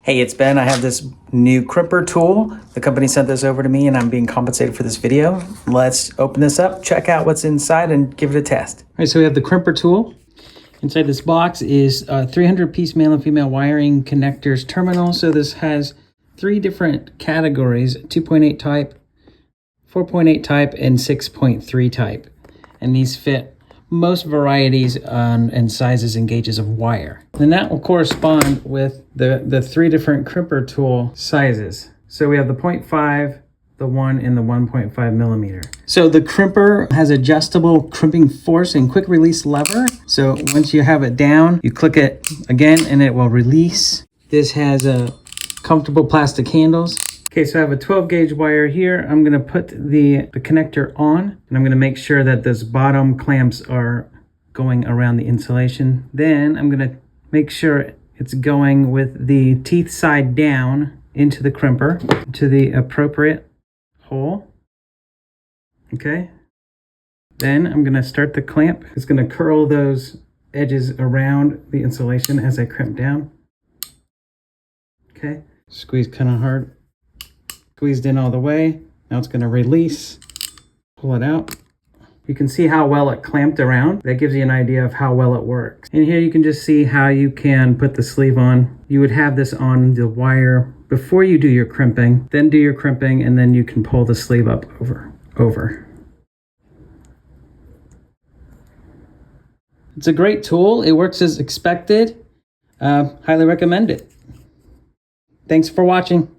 Hey, it's Ben. I have this new Crimper tool. The company sent this over to me and I'm being compensated for this video. Let's open this up, check out what's inside and give it a test. All right, so we have the Crimper tool. Inside this box is 300-piece male and female wiring connectors terminal. So this has 3 different categories, 2.8 type, 4.8 type, and 6.3 type. And these fit most varieties and sizes and gauges of wire. And that will correspond with the 3 different Crimper tool sizes. So we have the 0.5, the 1, and the 1.5 millimeter. So the Crimper has adjustable crimping force and quick release lever. So once you have it down, you click it again and it will release. This has a comfortable plastic handles. Okay, so I have a 12 gauge wire here. I'm gonna put the connector on and I'm gonna make sure that those bottom clamps are going around the insulation. Then I'm gonna make sure it's going with the teeth side down into the Crimper, to the appropriate hole. Okay. Then I'm gonna start the clamp. It's gonna curl those edges around the insulation as I crimp down. Okay, squeeze kind of hard. Squeezed in all the way. Now it's going to release, pull it out. You can see how well it clamped around. That gives you an idea of how well it works. And here you can just see how you can put the sleeve on. You would have this on the wire before you do your crimping, then do your crimping, and then you can pull the sleeve up over. It's a great tool. It works as expected. Highly recommend it. Thanks for watching.